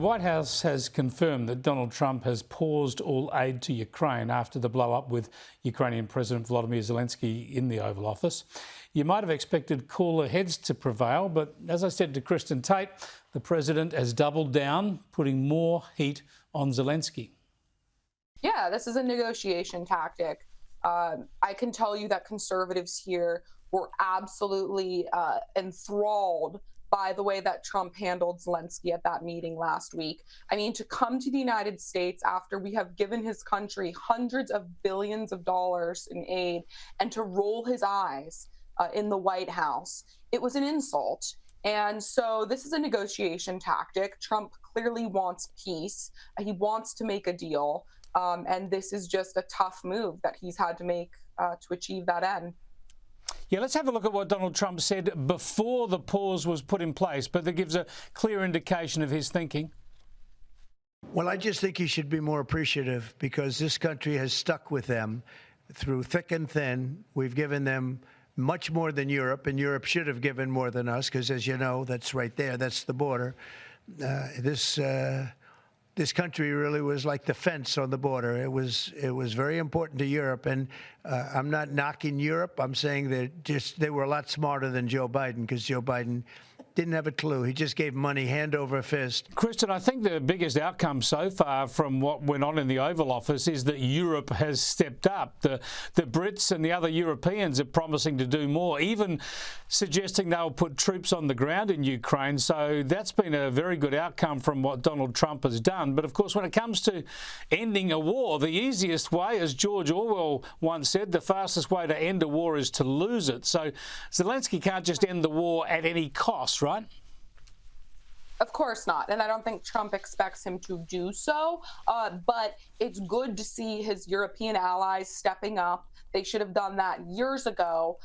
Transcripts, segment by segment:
The White House has confirmed that Donald Trump has paused all aid to Ukraine after the blow-up with Ukrainian President Volodymyr Zelensky in the Oval Office. You might have expected cooler heads to prevail, but as I said to Kristin Tate, the president has doubled down, putting more heat on Zelensky. Yeah, this is a negotiation tactic. I can tell you that conservatives here were absolutely enthralled by the way that Trump handled Zelensky at that meeting last week. I mean, to come to the United States after we have given his country hundreds of billions of dollars in aid and to roll his eyes in the White House, it was an insult. And so this is a negotiation tactic. Trump clearly wants peace. He wants to make a deal. And this is just a tough move that he's had to make to achieve that end. Yeah, let's have a look at what Donald Trump said before the pause was put in place, but that gives a clear indication of his thinking. Well, I just think he should be more appreciative because this country has stuck with them through thick and thin. We've given them much more than Europe, and Europe should have given more than us because, as you know, that's right there. That's the border. This country really was like the fence on the border. It was very important to Europe, and I'm not knocking Europe. I'm saying that they were a lot smarter than Joe Biden because Joe Biden didn't have a clue. He just gave money hand over fist. Kristin, I think the biggest outcome so far from what went on in the Oval Office is that Europe has stepped up. The Brits and the other Europeans are promising to do more, even suggesting they'll put troops on the ground in Ukraine. So that's been a very good outcome from what Donald Trump has done. But of course, when it comes to ending a war, the easiest way, as George Orwell once said, the fastest way to end a war is to lose it. So Zelensky can't just end the war at any cost, right? Of course not. And I don't think Trump expects him to do so. But it's good to see his European allies stepping up. They should have done that years ago.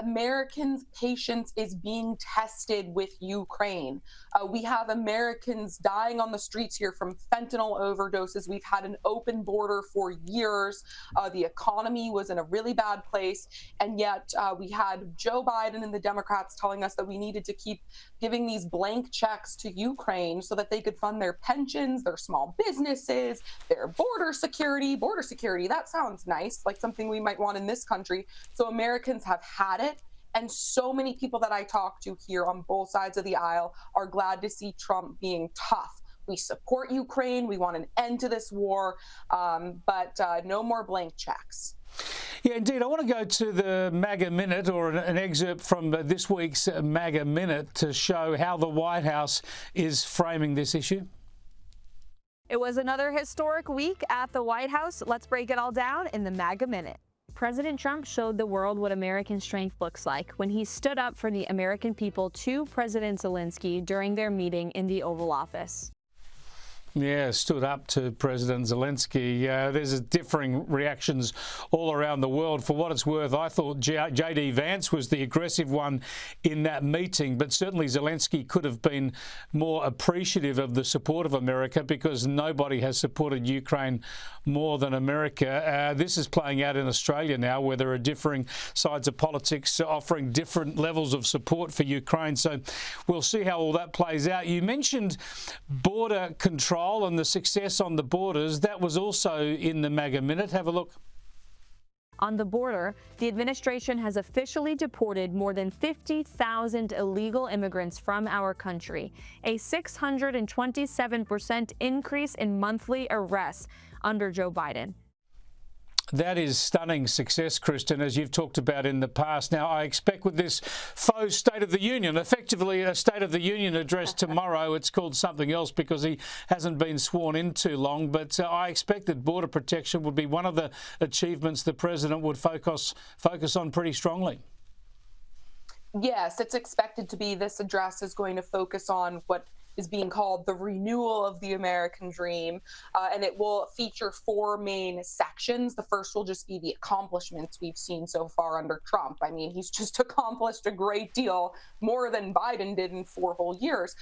Americans' patience is being tested with Ukraine. We have Americans dying on the streets here from fentanyl overdoses. We've had an open border for years. The economy was in a really bad place. And yet we had Joe Biden and the Democrats telling us that we needed to keep giving these blank checks to Ukraine so that they could fund their pensions, their small businesses, their border security. Border security, that sounds nice, like something we might want in this country. So Americans have had it. And so many people that I talk to here on both sides of the aisle are glad to see Trump being tough. We support Ukraine. We want an end to this war, but no more blank checks. Yeah, indeed. I want to go to the MAGA Minute, or an excerpt from this week's MAGA Minute, to show how the White House is framing this issue. It was another historic week at the White House. Let's break it all down in the MAGA Minute. President Trump showed the world what American strength looks like when he stood up for the American people to President Zelensky during their meeting in the Oval Office. Yeah, stood up to President Zelensky. There's differing reactions all around the world. For what it's worth, I thought J.D. Vance was the aggressive one in that meeting, but certainly Zelensky could have been more appreciative of the support of America because nobody has supported Ukraine more than America. This is playing out in Australia now, where there are differing sides of politics offering different levels of support for Ukraine. So we'll see how all that plays out. You mentioned border control and the success on the borders. That was also in the MAGA Minute. Have a look. On the border, the administration has officially deported more than 50,000 illegal immigrants from our country, a 627% increase in monthly arrests under Joe Biden. That is stunning success, Kristin, as you've talked about in the past. Now, I expect with this faux State of the Union, effectively a State of the Union address tomorrow, it's called something else because he hasn't been sworn in too long, but I expect that border protection would be one of the achievements the president would focus on pretty strongly. Yes, it's expected to be. This address is going to focus on what is being called the renewal of the American dream, and it will feature 4 main sections. The first will just be the accomplishments we've seen so far under Trump. I mean, he's just accomplished a great deal, more than Biden did in 4 whole years.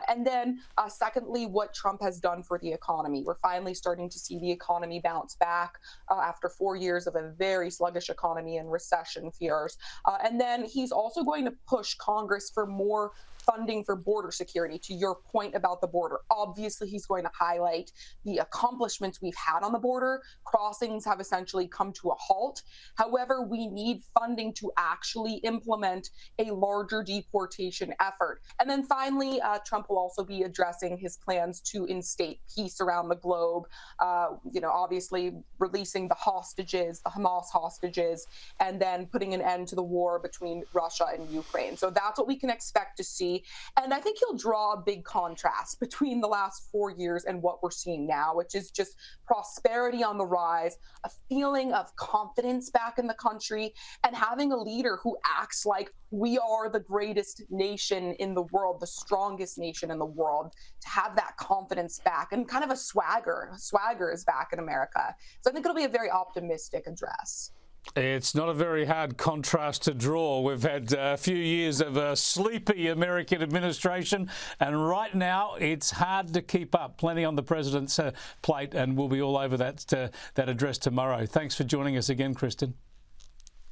And then secondly, what Trump has done for the economy. We're finally starting to see the economy bounce back after 4 years of a very sluggish economy and recession fears. And then he's also going to push Congress for more funding for border security. To your point about the border, obviously he's going to highlight the accomplishments we've had on the border. Crossings have essentially come to a halt. However, we need funding to actually implement a larger deportation effort. And then finally, Trump will also be addressing his plans to instate peace around the globe, obviously releasing the hostages, the Hamas hostages, and then putting an end to the war between Russia and Ukraine. So that's what we can expect to see. And I think he'll draw a big contrast between the last 4 years and what we're seeing now, which is just prosperity on the rise, a feeling of confidence back in the country, and having a leader who acts like we are the greatest nation in the world, the strongest nation in the world, to have that confidence back and kind of a swagger. Swagger is back in America. So I think it'll be a very optimistic address. It's not a very hard contrast to draw. We've had a few years of a sleepy American administration, and right now it's hard to keep up. Plenty on the president's plate, and we'll be all over that address tomorrow. Thanks for joining us again, Kristin.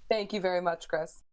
Thank you very much, Chris.